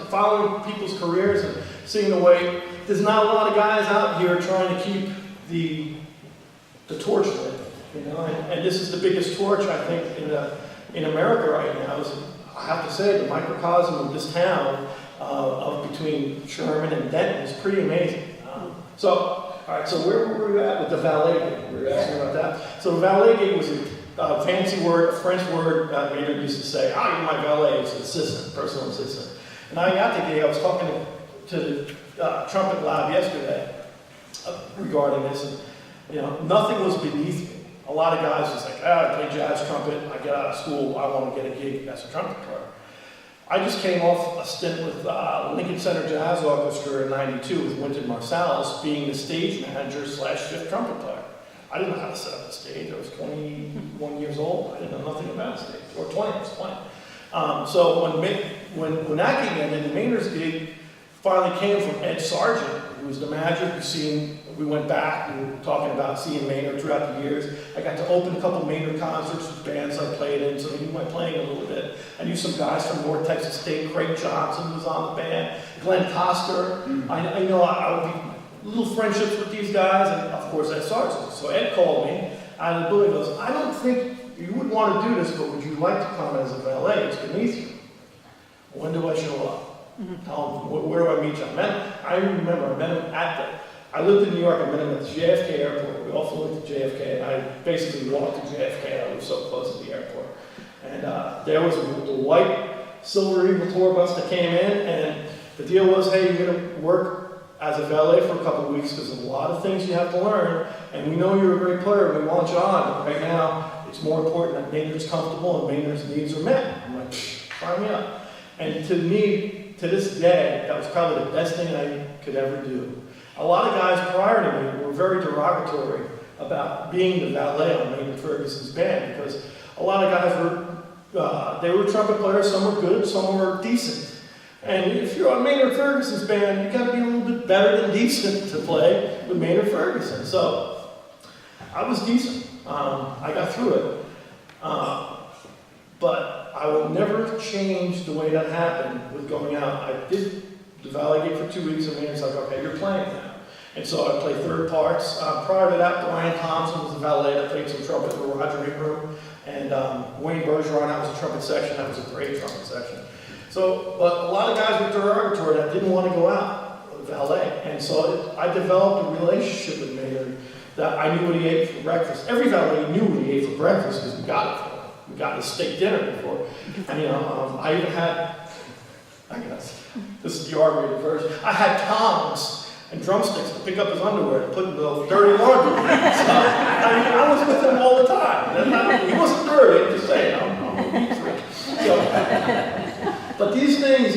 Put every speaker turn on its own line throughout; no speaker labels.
following people's careers and seeing the way, there's not a lot of guys out here trying to keep the torch lit, and this is the biggest torch, I think, in America right now. I have to say, the microcosm of this town, of between Sherman and Denton, is pretty amazing. All right, so where were we at with the valet gig? We were asking about that. So the valet gig was a fancy word, a French word that Maynard used to say, you're my valet, it's an assistant, personal assistant. And I got the gig, I was talking to the trumpet lab yesterday regarding this, and nothing was beneath me. A lot of guys was like, I play jazz trumpet, I get out of school, I want to get a gig as a trumpet player. I just came off a stint with Lincoln Center Jazz Orchestra in '92 with Wynton Marsalis, being the stage manager / fifth trumpet player. I didn't know how to set up a stage. I was 21 years old. I didn't know nothing about a stage. Or 20, I was 20. So when that gig ended, Maynard's gig finally came from Ed Sargent, who was the manager. We went back and we were talking about seeing Maynard throughout the years. I got to open a couple Maynard concerts with bands I played in, so he knew my playing a little bit. I knew some guys from North Texas State. Craig Johnson was on the band. Glenn Coster. I would be little friendships with these guys, and of course Ed Sargent. So Ed called me out of the blue and goes, I don't think you would want to do this, but would you like to come as a valet? It's beneath you. When do I show up? Tell him, where do I meet you? I remember I met him I lived in New York, I met him at the JFK airport. We all flew into JFK, and I basically walked to JFK. I was so close to the airport. And there was the white Silver Eagle tour bus that came in, and the deal was, hey, you're going to work as a valet for a couple of weeks because there's a lot of things you have to learn, and we know you're a great player, and we want you on. But right now, it's more important that Maynard's comfortable and Maynard's needs are met. I'm like, sign me up. And to me, to this day, that was probably the best thing I could ever do. A lot of guys prior to me were very derogatory about being the valet on Maynard Ferguson's band, because a lot of guys they were trumpet players, some were good, some were decent. And if you're on Maynard Ferguson's band, you've got to be a little bit better than decent to play with Maynard Ferguson. So I was decent. I got through it. But I will never change the way that happened with going out. I did the valet gig for 2 weeks, and Maynard's like, okay, you're playing now. And so I played third parts. Prior to that, Brian Thompson was the valet that played some trumpet with Roger Ingram. And Wayne Bergeron, that was a trumpet section. That was a great trumpet section. So, but a lot of guys were derogatory that didn't want to go out with valet. And so I developed a relationship with Maynard that I knew what he ate for breakfast. Every valet knew what he ate for breakfast because we got it for him. We got his steak dinner before. And I even had, I guess, this is the R-rated version. I had tongs and drumsticks to pick up his underwear and put in the dirty laundry. So, I was with him all the time. He wasn't dirty, I'm just saying. I'm a neat freak. So, but these things,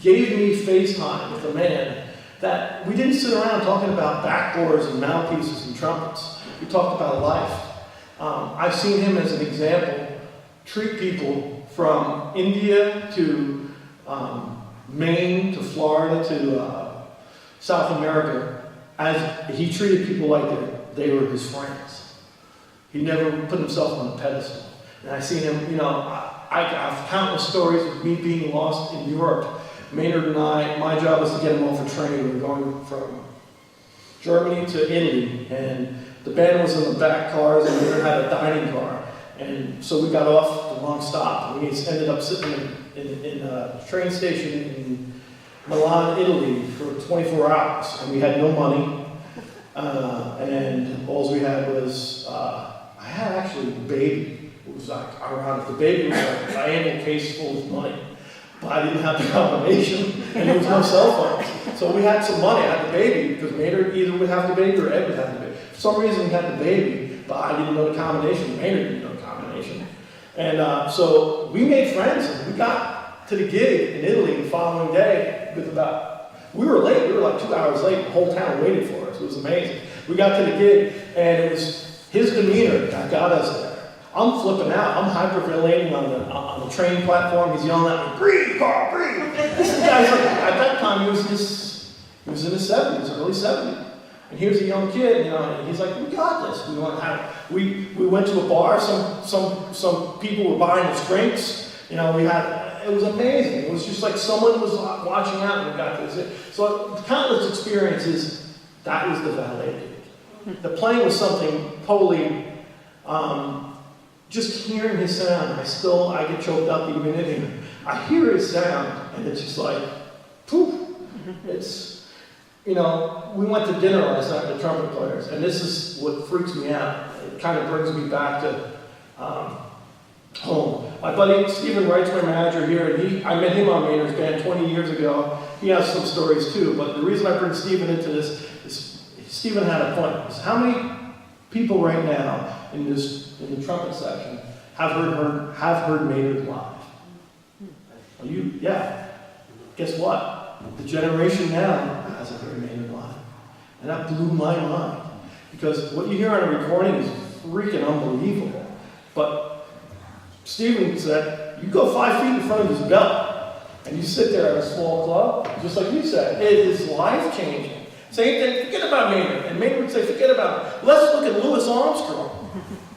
gave me face time with a man that we didn't sit around talking about backboards and mouthpieces and trumpets. We talked about life. I've seen him as an example treat people from India to Maine to Florida to South America as he treated people like they were his friends. He never put himself on a pedestal. And I see him, I have countless stories of me being lost in Europe. Maynard and my job was to get him off a train. We were going from Germany to Italy, and the band was in the back cars, and Maynard had a dining car. And so we got off the wrong stop. We ended up sitting in a train station in Milan, Italy for 24 hours, and we had no money. And all we had was, I had actually a baby. It was like ironic. The baby was like a triangle case full of money. But I didn't have the combination, and there was no cell phones. So we had some money. I had the baby, because Maynard either would have the baby or Ed would have the baby. For some reason, we had the baby, but I didn't know the combination. Maynard didn't know the combination. And so we made friends, and we got to the gig in Italy the following day with we were late. We were like 2 hours late. The whole town waited for us. It was amazing. We got to the gig, and it was his demeanor that got us there. I'm flipping out. I'm hyperventilating on the train platform. He's yelling at me, breathe, Carl, breathe. This guy's like, at that time, he was in his 70s, early 70s. And here's a young kid, and he's like, we got this. We went to a bar. Some people were buying us drinks. You know, it was amazing. It was just like someone was watching out when we got to this. So countless experiences, that was the valet gig. The playing was something totally, just hearing his sound, I get choked up even in here. I hear his sound, and it's just like, poof. It's, you know, we went to dinner last night with the trumpet players, and this is what freaks me out. It kind of brings me back to home. My buddy Stephen Wright's my manager here, and I met him on Maynard's band 20 years ago. He has some stories too, but the reason I bring Stephen into this is Stephen had a point. Is how many people right now in the trumpet section have heard Maynard live? Well, yeah. Guess what? The generation now hasn't heard Maynard live. And that blew my mind. Because what you hear on a recording is freaking unbelievable. But Stephen said, you go 5 feet in front of his belly, and you sit there at a small club, just like you said, it is life-changing. Same thing, forget about Maynard. And Maynard would say, forget about it. Let's look at Louis Armstrong.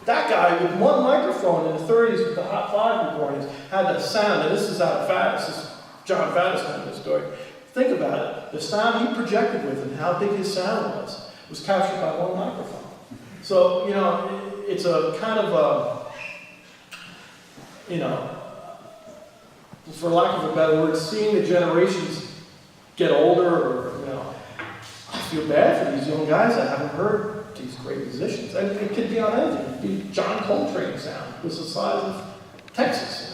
That guy with one microphone in the 30s with the Hot 5 recordings had that sound, and this is out of Faddis. This is John Faddis telling this story. Think about it. The sound he projected with and how big his sound was captured by one microphone. So, you know, it's a kind of a, you know, for lack of a better word, seeing the generations get older, or, you know, I feel bad for these young guys that haven't heard these great musicians. And it could be on anything. It could be John Coltrane's sound. It was the size of Texas.